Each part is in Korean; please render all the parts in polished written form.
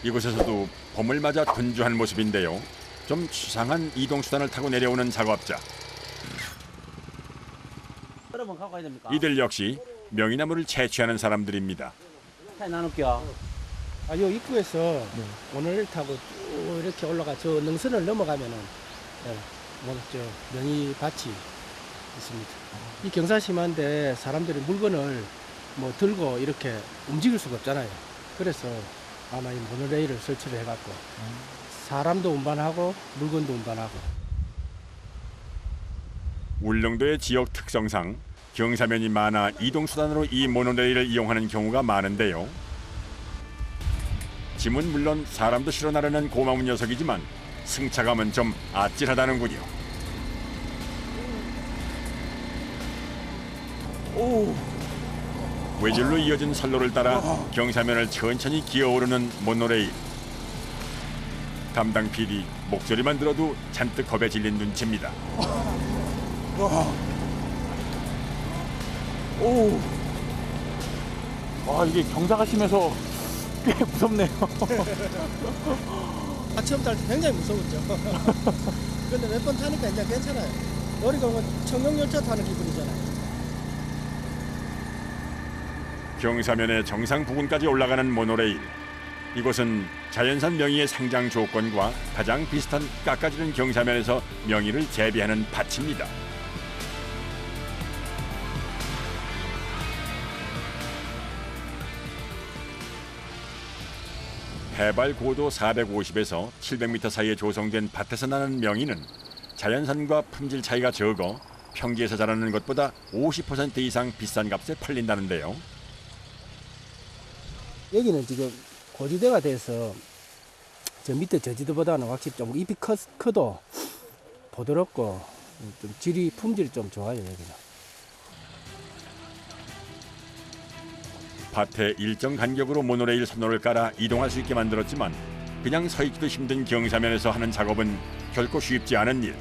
이곳에서도 봄을 맞아 분주한 모습인데요. 좀 수상한 이동수단을 타고 내려오는 작업자. 여러분 갖고 가야 됩니까? 이들 역시 명이나무를 채취하는 사람들입니다. 사이 나눌게요. 요 입구에서 모노레일 타고 쭉 이렇게 올라가 저 능선을 넘어가면은 저 명이 밭이 있습니다. 이 경사 심한데 사람들이 물건을 뭐 들고 이렇게 움직일 수가 없잖아요. 그래서 아마 이 모노레일을 설치를 해갖고 사람도 운반하고 물건도 운반하고. 울릉도의 지역 특성상 경사면이 많아 이동수단으로 이 모노레일을 이용하는 경우가 많은데요. 짐은 물론 사람도 실어 나르는 고마운 녀석이지만 승차감은 좀 아찔하다는군요. 외줄로 이어진 선로를 따라 경사면을 천천히 기어오르는 모노레일. 담당 PD 목소리만 들어도 잔뜩 겁에 질린 눈치입니다. 오. 와, 이게 경사가 심해서 꽤 무섭네요. 처음 탈 때 굉장히 무서웠죠. 근데 몇 번 타니까 이제 괜찮아요. 우리가 뭐 청룡열차 타는 기분이잖아요. 경사면의 정상 부근까지 올라가는 모노레일. 이곳은 자연산 명이의 상장 조건과 가장 비슷한 깎아지른 경사면에서 명이를 재배하는 밭입니다. 해발 고도 450에서 700m 사이에 조성된 밭에서 나는 명이는 자연산과 품질 차이가 적어 평지에서 자라는 것보다 50% 이상 비싼 값에 팔린다는데요. 여기는 지금 고지대가 돼서 저 밑에 저지대보다는 확실히 좀 잎이 커도 부드럽고 좀 질이 품질이 좀 좋아요. 여기는. 밭에 일정 간격으로 모노레일 선로를 깔아 이동할 수 있게 만들었지만 그냥 서 있기도 힘든 경사면에서 하는 작업은 결코 쉽지 않은 일.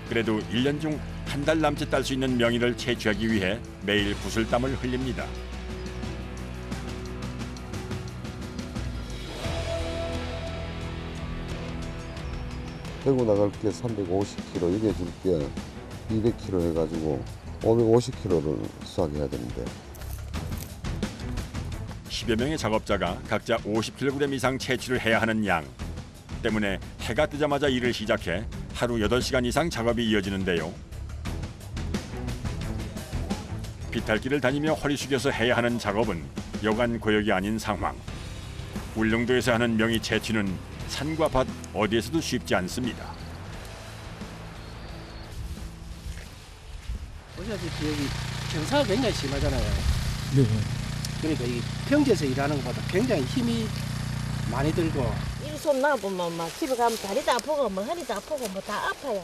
그래도 1년 중 한 달 남짓 딸 수 있는 명이를 채취하기 위해 매일 구슬땀을 흘립니다. 들고 나갈 게 350kg, 이게 줄 게 200kg 해가지고 550kg를 수확해야 되는데 10여 명의 작업자가 각자 50kg 이상 채취를 해야 하는 양. 때문에 해가 뜨자마자 일을 시작해 하루 8시간 이상 작업이 이어지는데요. 비탈길을 다니며 허리 숙여서 해야 하는 작업은 여간 고역이 아닌 상황. 울릉도에서 하는 명이 채취는 산과 밭 어디에서도 쉽지 않습니다. 보시다시피 여기 경사가 굉장히 심하잖아요. 네. 그러니까 이 평지에서 일하는 것보다 굉장히 힘이 많이 들고 이 손 놔보면 막 집에 가면 다리도 아프고 뭐 허리도 아프고 뭐 다 아파요.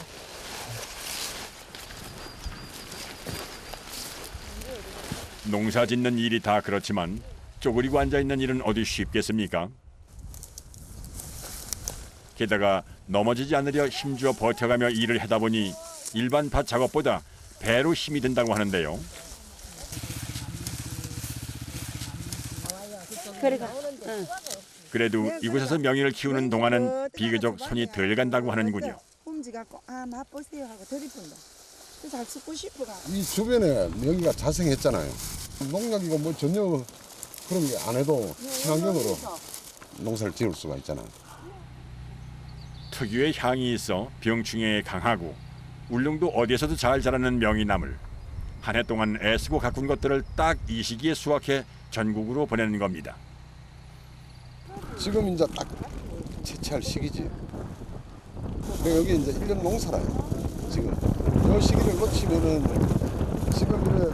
농사 짓는 일이 다 그렇지만 쪼그리고 앉아있는 일은 어디 쉽겠습니까? 게다가 넘어지지 않으려 힘주어 버텨가며 일을 하다 보니 일반 밭 작업보다 배로 힘이 든다고 하는데요. 그래도 이곳에서 명이를 키우는 동안은 비교적 손이 덜 간다고 하는군요. 홈지 갖고 맛보세요 하고 드리픈다. 잘 쓰고 싶어가. 이 주변에 명이가 자생했잖아요. 농약이고 뭐 전혀 그런 게 안 해도 친환경으로 농사를 지을 수가 있잖아요. 특유의 향이 있어 병충해에 강하고 울릉도 어디에서도 잘 자라는 명이나물. 한 해 동안 애쓰고 가꾼 것들을 딱 이 시기에 수확해 전국으로 보내는 겁니다. 지금 이제 딱 채취할 시기지. 근데 여기 이제 1년 농사라요. 지금 이 시기를 놓치면은 지금 이래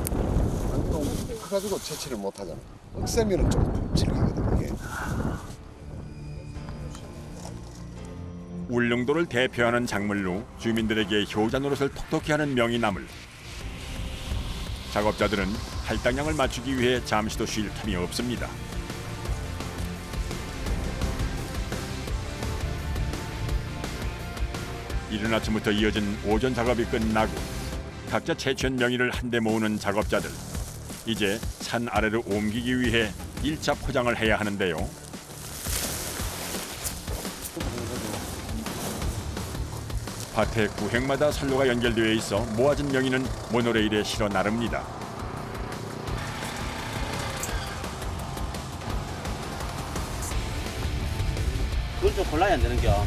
안동 커가지고 채취를 못 하잖아. 억세면은 좀 질리거든 이게. 울릉도를 대표하는 작물로 주민들에게 효자 노릇을 톡톡히 하는 명이나물. 작업자들은 할당량을 맞추기 위해 잠시도 쉴 틈이 없습니다. 이른 아침부터 이어진 오전 작업이 끝나고 각자 채취한 명이를 한데 모으는 작업자들. 이제 산 아래로 옮기기 위해 1차 포장을 해야 하는데요. 밭의 구획마다 선로가 연결되어 있어 모아진 명이는 모노레일에 실어 나릅니다. 그건 좀 곤란이 안 되는겨.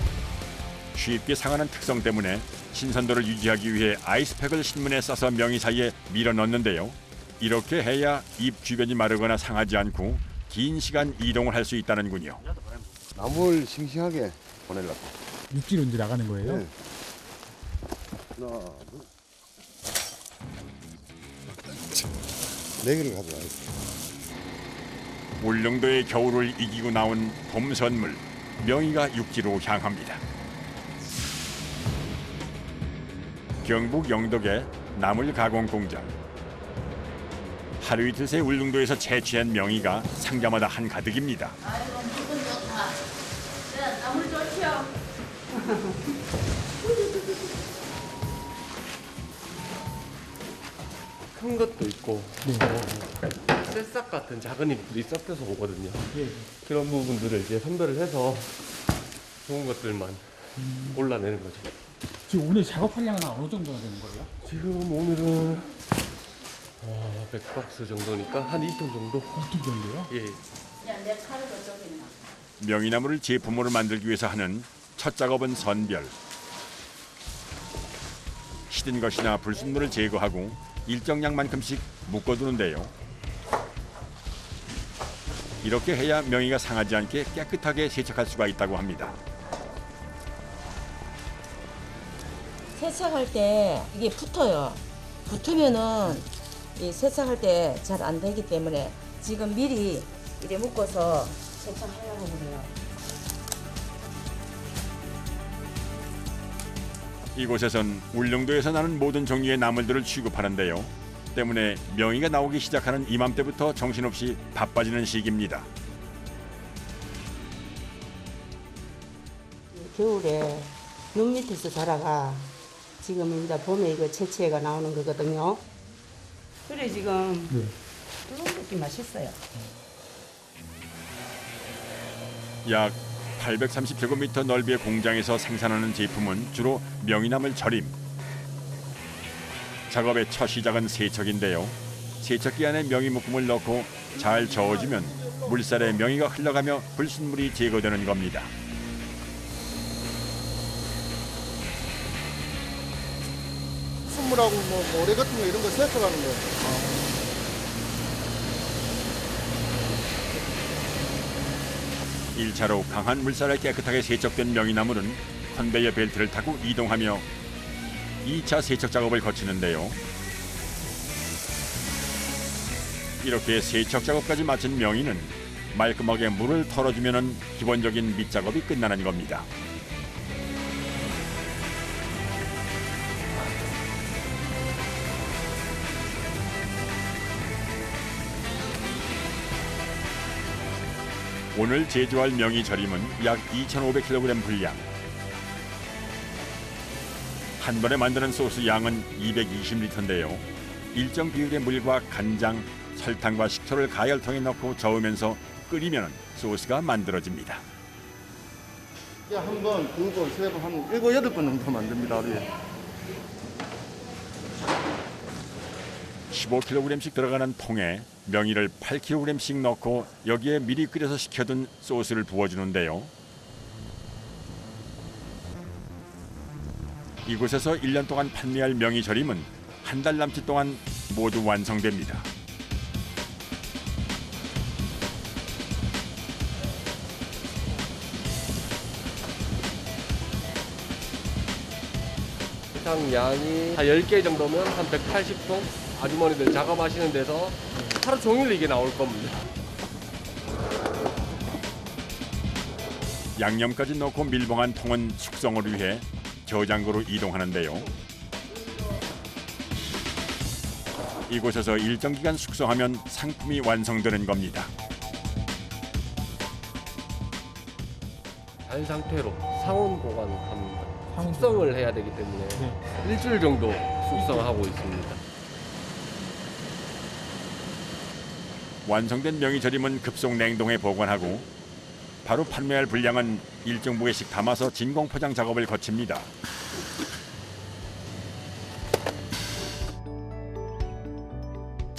쉽게 상하는 특성 때문에 신선도를 유지하기 위해 아이스팩을 신문에 싸서 명이 사이에 밀어 넣는데요. 이렇게 해야 잎 주변이 마르거나 상하지 않고 긴 시간 이동을 할 수 있다는군요. 나물 싱싱하게 보내려고. 육지로 이제 나가는 거예요? 네. 하나, 둘. 네 개를 가져와야지. 울릉도의 겨울을 이기고 나온 봄 선물, 명이가 육지로 향합니다. 경북 영덕의 나물 가공 공장. 하루 이틀 새 울릉도에서 채취한 명이가 상자마다 한가득입니다. 큰 것도 있고 새싹 같은 작은 잎들이 섞여서 오거든요. 그런 부분들을 이제 선별을 해서 좋은 것들만 골라내는 거죠. 지금 오늘 작업한량은 어느 정도나 되는 거예요? 지금 오늘은 100박스 정도니까 한 2톤 정도? 2톤 정도요? 예. 명이나물을 제품으로 만들기 위해서 하는 첫 작업은 선별. 시든 것이나 불순물을 제거하고 일정량만큼씩 묶어두는데요. 이렇게 해야 명이가 상하지 않게 깨끗하게 세척할 수가 있다고 합니다. 세척할 때 이게 붙어요. 붙으면은 이 세척할 때 잘 안 되기 때문에 지금 미리 이래 묶어서 세척하려고 그래요. 이곳에선 울릉도에서 나는 모든 종류의 나물들을 취급하는데요. 때문에 명이가 나오기 시작하는 이맘때부터 정신없이 바빠지는 시기입니다. 겨울에 눈 밑에서 자라가 지금 이제 봄에 이거 채채가 나오는 거거든요. 그래 지금 뚫어먹기 맛있어요. 약 830제곱미터 넓이의 공장에서 생산하는 제품은 주로 명이나물 절임. 작업의 첫 시작은 세척인데요. 세척기 안에 명이 묶음을 넣고 잘 저어주면 물살에 명이가 흘러가며 불순물이 제거되는 겁니다. 순물하고 뭐 모래 같은 거 이런 거 세척하는 거. 일차로 강한 물살에 깨끗하게 세척된 명이나물은 컨베이어 벨트를 타고 이동하며 2차 세척 작업을 거치는데요. 이렇게 세척 작업까지 마친 명이는 말끔하게 물을 털어주면 기본적인 밑작업이 끝나는 겁니다. 오늘 제조할 명이 절임은 약 2,500kg 분량. 한 번에 만드는 소스 양은 220리터인데요. 일정 비율의 물과 간장, 설탕과 식초를 가열통에 넣고 저으면서 끓이면 소스가 만들어집니다. 한 번, 두 번, 세 번, 한 7, 8번 정도 만듭니다, 하루에. 15kg씩 들어가는 통에 명이를 8kg씩 넣고 여기에 미리 끓여서 식혀둔 소스를 부어주는데요. 이곳에서 1년 동안 판매할 명이 절임은 한 달 남짓 동안 모두 완성됩니다. 해당 양이 한 10개 정도면 한 180통 아주머니들 작업하시는 데서 하루 종일 이게 나올 겁니다. 양념까지 넣고 밀봉한 통은 숙성을 위해 저장고로 이동하는데요. 이곳에서 일정 기간 숙성하면 상품이 완성되는 겁니다. 단 상태로 상온 보관합니다. 숙성을 해야 되기 때문에 일주일 정도 숙성하고 있습니다. 완성된 명이 절임은 급속 냉동에 보관하고 바로 판매할 분량은 일정 부회씩 담아서 진공 포장 작업을 거칩니다.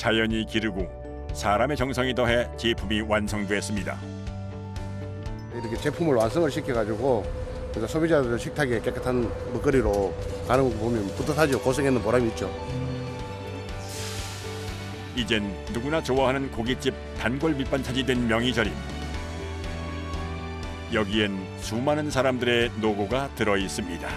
자연이 기르고 사람의 정성이 더해 제품이 완성됐습니다. 이렇게 제품을 완성을 시켜가지고 그래서 소비자들 식탁에 깨끗한 먹거리로 가는 거 보면 뿌듯하죠. 고생했는 보람이 있죠. 이젠 누구나 좋아하는 고깃집 단골 밑반찬이 된 명이절임. 여기엔 수많은 사람들의 노고가 들어 있습니다.